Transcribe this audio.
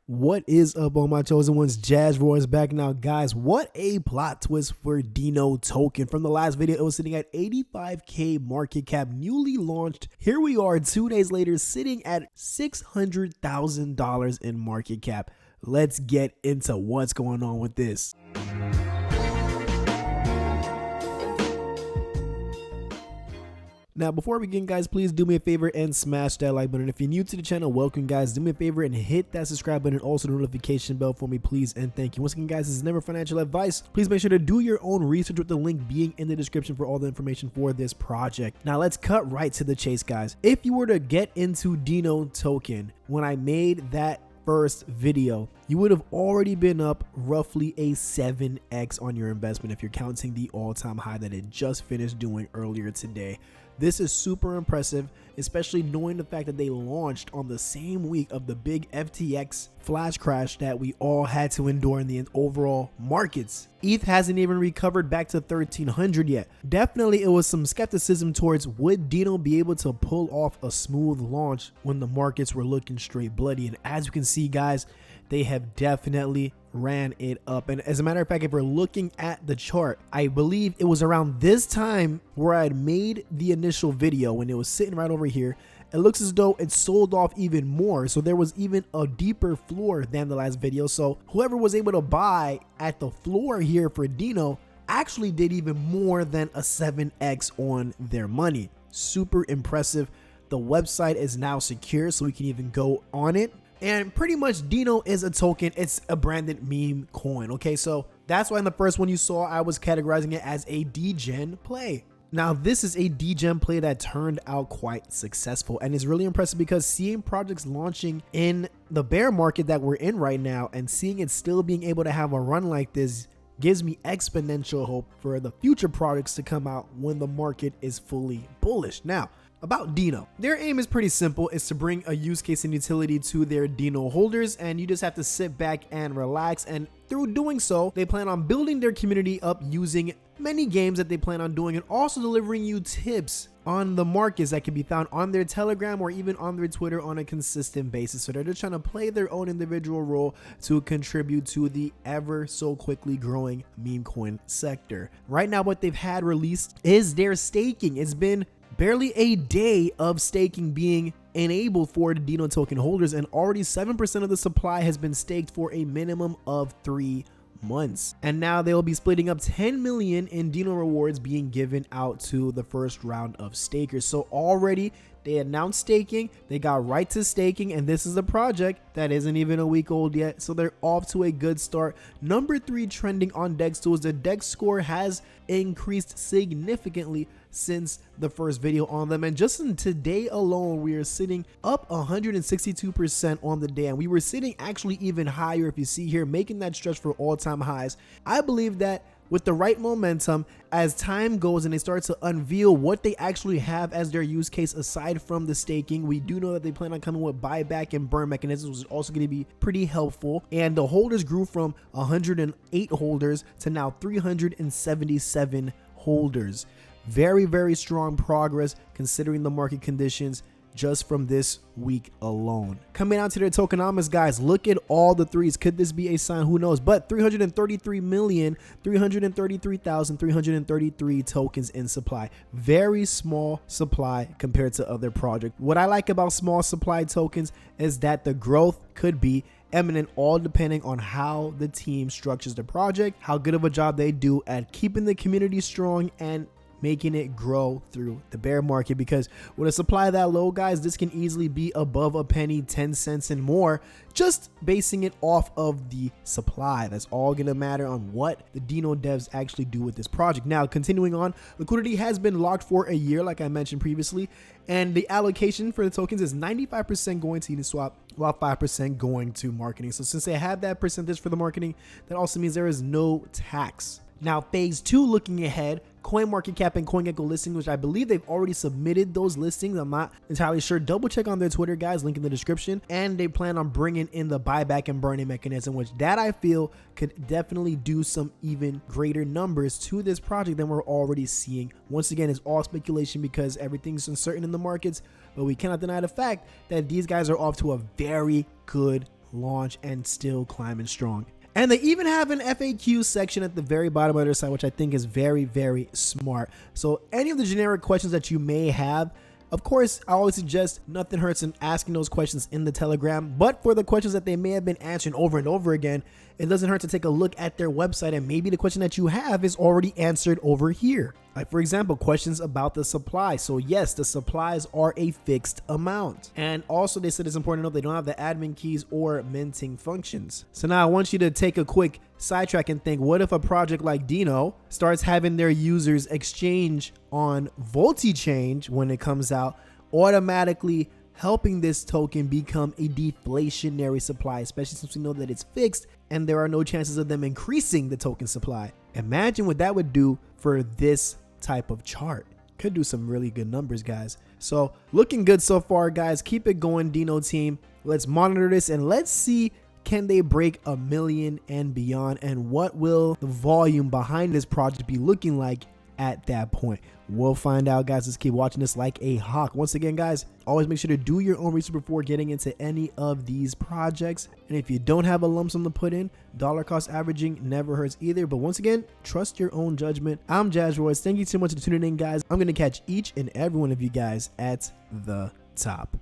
What is up, all my chosen ones? DYOR is back now, guys. What a plot twist for Dino token. From the last video, it was sitting at 85k market cap, newly launched. Here we are 2 days later, sitting at $600,000 in market cap. Let's get into what's going on with this. Now, before we begin, guys, please do me a favor and smash that like button. If you're new to the channel, welcome, guys. Do me a favor and hit that subscribe button, also the notification bell for me, please, and thank you. Once again, guys, this is never financial advice. Please make sure to do your own research with the link being in the description for all the information for this project. Now, let's cut right to the chase, guys. If you were to get into Dino token when I made that first video, you would have already been up roughly a 7x on your investment if you're counting the all-time high that it just finished doing earlier today. This is super impressive, especially knowing the fact that they launched on the same week of the big FTX flash crash that we all had to endure in the overall markets. ETH hasn't even recovered back to 1300 yet. Definitely, it was some skepticism towards would Dino be able to pull off a smooth launch when the markets were looking straight bloody. And as you can see, guys, they have definitely ran it up. And as a matter of fact, if we're looking at the chart, I believe it was around this time where I had made the initial video when it was sitting right over here. It looks as though it sold off even more, so there was even a deeper floor than the last video. So whoever was able to buy at the floor here for Dino actually did even more than a 7x on their money. Super impressive. The website is now secure, so we can even go on it. And pretty much Dino is a token. It's a branded meme coin. Okay, so that's why in the first one you saw, I was categorizing it as a degen play. Now, this is a degen play that turned out quite successful, and is really impressive because seeing projects launching in the bear market that we're in right now and seeing it still being able to have a run like this gives me exponential hope for the future products to come out when the market is fully bullish. Now, about Dino, their aim is pretty simple. It's to bring a use case and utility to their Dino holders, and you just have to sit back and relax. And through doing so, they plan on building their community up using many games that they plan on doing, and also delivering you tips on the markets that can be found on their Telegram or even on their Twitter on a consistent basis. So they're just trying to play their own individual role to contribute to the ever so quickly growing meme coin sector. Right now, what they've had released is their staking. It's been barely a day of staking being enabled for the Dino token holders, and already 7% of the supply has been staked for a minimum of 3 months. And now they will be splitting up 10 million in Dino rewards being given out to the first round of stakers. So already they announced staking, they got right to staking, and this is a project that isn't even a week old yet, so they're off to a good start. Number 3 trending on DEX tools. The DEX score has increased significantly since the first video on them, and just in today alone we are sitting up 162% on the day, and we were sitting actually even higher if you see here, making that stretch for all-time highs. I believe that with the right momentum, as time goes and they start to unveil what they actually have as their use case aside from the staking, we do know that they plan on coming with buyback and burn mechanisms, which is also going to be pretty helpful. And the holders grew from 108 holders to now 377 holders. Very, very strong progress considering the market conditions just from this week alone. Coming out to their tokenomics, guys, look at all the threes. Could this be a sign? Who knows? But 333,333,333 tokens in supply. Very small supply compared to other projects. What I like about small supply tokens is that the growth could be eminent, all depending on how the team structures the project, how good of a job they do at keeping the community strong and making it grow through the bear market. Because with a supply that low, guys, this can easily be above a penny, 10 cents and more, just basing it off of the supply. That's all gonna matter on what the Dino devs actually do with this project. Now, continuing on, liquidity has been locked for a year, like I mentioned previously, and the allocation for the tokens is 95% going to Uniswap, while 5% going to marketing. So since they have that percentage for the marketing, that also means there is no tax. Now, phase 2, looking ahead, CoinMarketCap and CoinGecko listings, which I believe they've already submitted those listings. I'm not entirely sure. Double check on their Twitter, guys, link in the description. And they plan on bringing in the buyback and burning mechanism, which that I feel could definitely do some even greater numbers to this project than we're already seeing. Once again, it's all speculation because everything's uncertain in the markets, but we cannot deny the fact that these guys are off to a very good launch and still climbing strong. And they even have an FAQ section at the very bottom of their site, which I think is very, very smart. So any of the generic questions that you may have, of course, I always suggest nothing hurts in asking those questions in the Telegram. But for the questions that they may have been answering over and over again, it doesn't hurt to take a look at their website, and maybe the question that you have is already answered over here. Like, for example, questions about the supply. So yes, the supplies are a fixed amount. And also they said it's important to note they don't have the admin keys or minting functions. So now I want you to take a quick sidetrack and think, what if a project like Dino starts having their users exchange on Volti-Change when it comes out, automatically helping this token become a deflationary supply, especially since we know that it's fixed and there are no chances of them increasing the token supply. Imagine what that would do for this type of chart. Could do some really good numbers, guys. So looking good so far, guys. Keep it going, Dino team. Let's monitor this and let's see, can they break 1 million and beyond, and what will the volume behind this project be looking like at that point? We'll find out, guys. Let's keep watching this like a hawk. Once again, guys, always make sure to do your own research before getting into any of these projects. And if you don't have a lump sum to put in, dollar cost averaging never hurts either. But once again, trust your own judgment. I'm Jazz Royce. Thank you so much for tuning in, guys. I'm going to catch each and every one of you guys at the top.